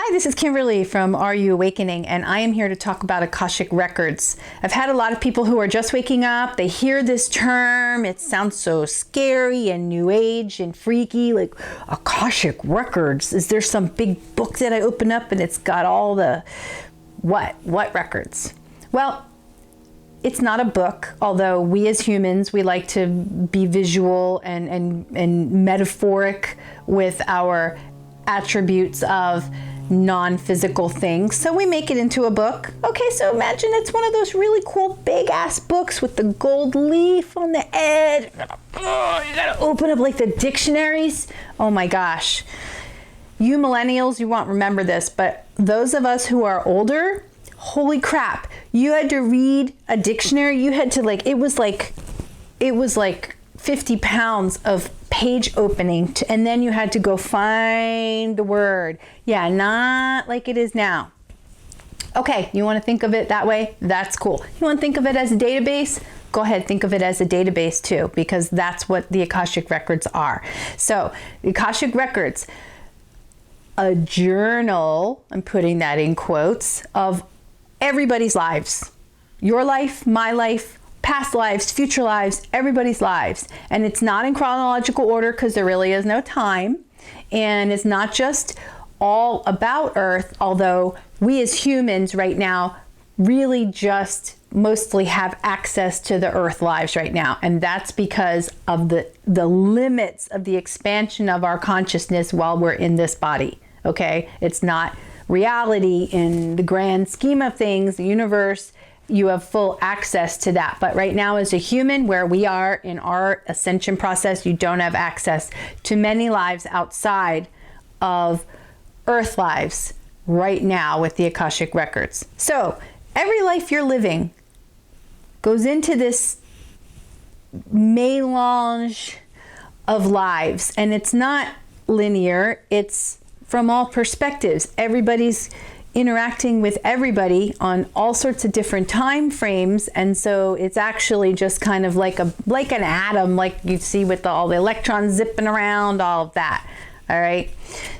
Hi, this is Kimberly from Are You Awakening, and I am here to talk about Akashic Records. I've had a lot of people who are just waking up, they hear this term, it sounds so scary and new age and freaky, like Akashic Records. Is there some big book that I open up and it's got all the what records? Well, it's not a book, although we as humans, we like to be visual and metaphoric with our attributes of non-physical things, so we make it into a book. Okay, so imagine it's one of those really cool big ass books with the gold leaf on the edge. You gotta open up like the dictionaries. Oh my gosh, you millennials, you won't remember this, but those of us who are older, holy crap, you had to read a dictionary. You had to it was like 50 pounds of page opening and then you had to go find the word. Yeah, not like it is now. Okay, you want to think of it that way? That's cool. You want to think of it as a database? Go ahead, think of it as a database too, because that's what the Akashic Records are. So, the Akashic Records, a journal, I'm putting that in quotes, of everybody's lives. Your life, my life, past lives, future lives, everybody's lives. And it's not in chronological order because there really is no time. And it's not just all about Earth, although we as humans right now really just mostly have access to the Earth lives right now. And that's because of the limits of the expansion of our consciousness while we're in this body. Okay? It's not reality in the grand scheme of things, the universe. You have full access to that. But right now as a human, where we are in our ascension process, you don't have access to many lives outside of Earth lives right now with the Akashic Records. So every life you're living goes into this melange of lives, and it's not linear, it's from all perspectives. Everybody's interacting with everybody on all sorts of different time frames, and so it's actually just kind of like an atom, like you see with all the electrons zipping around, all of that. All right,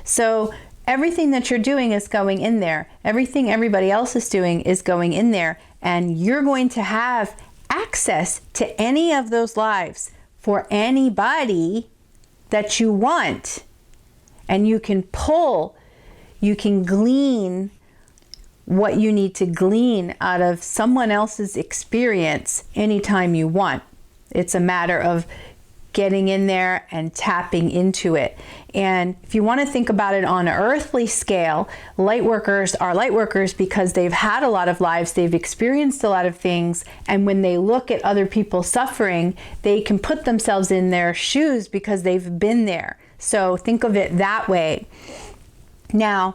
so everything that you're doing is going in there. Everything everybody else is doing is going in there, and you're going to have access to any of those lives for anybody that you want, and you can glean what you need to glean out of someone else's experience anytime you want. It's a matter of getting in there and tapping into it. And if you want to think about it on an earthly scale, light workers are light workers because they've had a lot of lives, they've experienced a lot of things, and when they look at other people suffering, they can put themselves in their shoes because they've been there. So think of it that way. Now,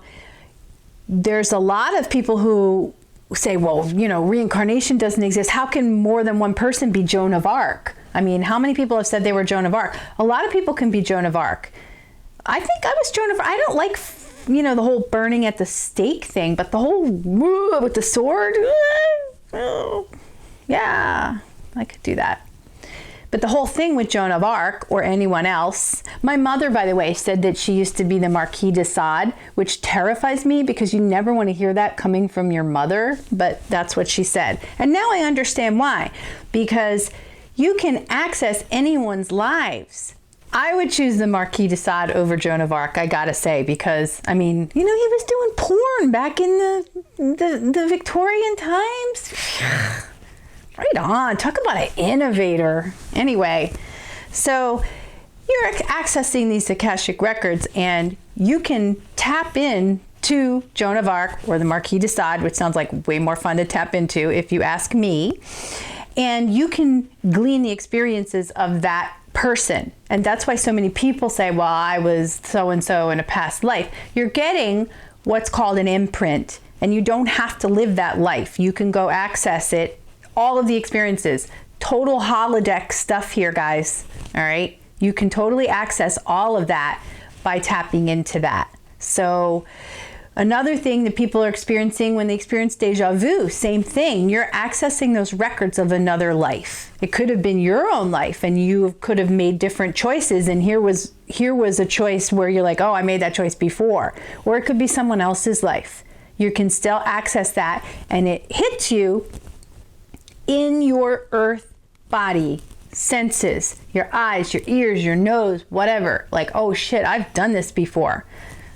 there's a lot of people who say, well, reincarnation doesn't exist. How can more than one person be Joan of Arc? I mean, how many people have said they were Joan of Arc? A lot of people can be Joan of Arc. I think I was Joan of Arc. I don't like, the whole burning at the stake thing, but the whole with the sword, yeah, I could do that. But the whole thing with Joan of Arc or anyone else, my mother, by the way, said that she used to be the Marquis de Sade, which terrifies me because you never want to hear that coming from your mother, but that's what she said. And now I understand why, because you can access anyone's lives. I would choose the Marquis de Sade over Joan of Arc, I gotta say, because, he was doing porn back in the Victorian times. Right on. Talk about an innovator. Anyway, so you're accessing these Akashic Records and you can tap in to Joan of Arc or the Marquis de Sade, which sounds like way more fun to tap into if you ask me. And you can glean the experiences of that person. And that's why so many people say, well, I was so-and-so in a past life. You're getting what's called an imprint, and you don't have to live that life. You can go access it. All of the experiences, total holodeck stuff here, guys. All right, you can totally access all of that by tapping into that. So Another thing that people are experiencing when they experience deja vu, same thing. You're accessing those records of another life. It could have been your own life and you could have made different choices, and here was a choice where you're like, oh, I made that choice before. Or it could be someone else's life. You can still access that, and it hits you in your earth body senses, your eyes, your ears, your nose, whatever. Like, oh shit, I've done this before.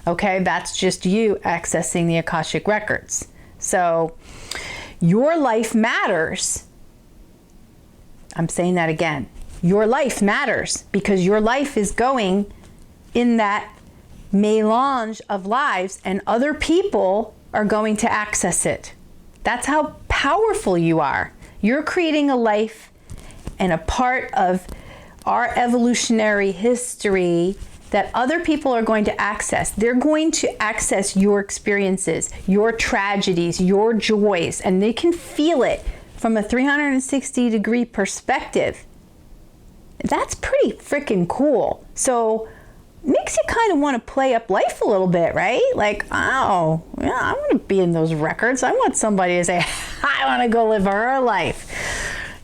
Okay, that's just you accessing the Akashic Records. So your life matters. I'm saying that again. Your life matters because your life is going in that melange of lives, and other people are going to access it. That's how powerful you are. You're creating a life and a part of our evolutionary history that other people are going to access. They're going to access your experiences, your tragedies, your joys, and they can feel it from a 360-degree perspective. That's pretty freaking cool. So makes you kind of want to play up life a little bit, right? Like, oh, yeah, I want to be in those records. I want somebody to say, I want to go live her life.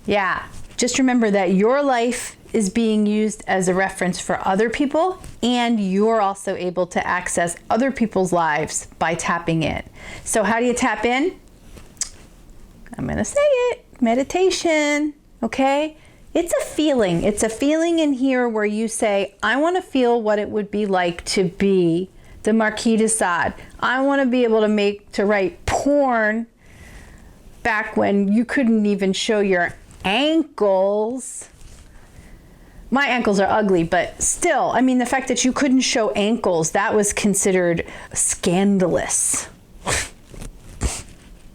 Yeah, just remember that your life is being used as a reference for other people, and you're also able to access other people's lives by tapping in. So how do you tap in? I'm going to say it. Meditation, okay? It's a feeling. It's a feeling in here where you say, I want to feel what it would be like to be the Marquis de Sade. I want to be able to write porn back when you couldn't even show your ankles. My ankles are ugly, but still, I mean, the fact that you couldn't show ankles, that was considered scandalous.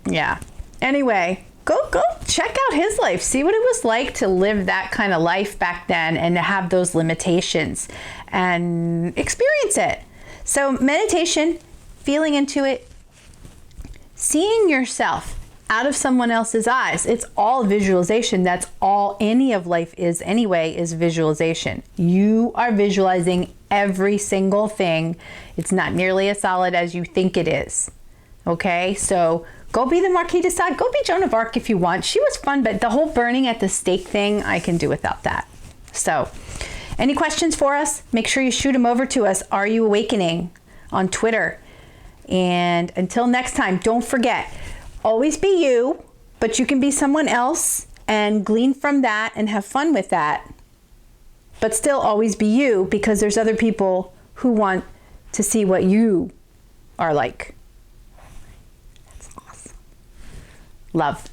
Yeah. Anyway, go check out his life. See what it was like to live that kind of life back then and to have those limitations and experience it. So meditation, feeling into it, seeing yourself out of someone else's eyes. It's all visualization. That's all any of life is anyway, is visualization. You are visualizing every single thing. It's not nearly as solid as you think it is. Okay, so go be the Marquis de Sade. Go be Joan of Arc if you want. She was fun, but the whole burning at the stake thing, I can do without that. So any questions for us? Make sure you shoot them over to us. Are You Awakening on Twitter. And until next time, don't forget, always be you, but you can be someone else and glean from that and have fun with that. But still always be you, because there's other people who want to see what you are like. That's awesome. Love.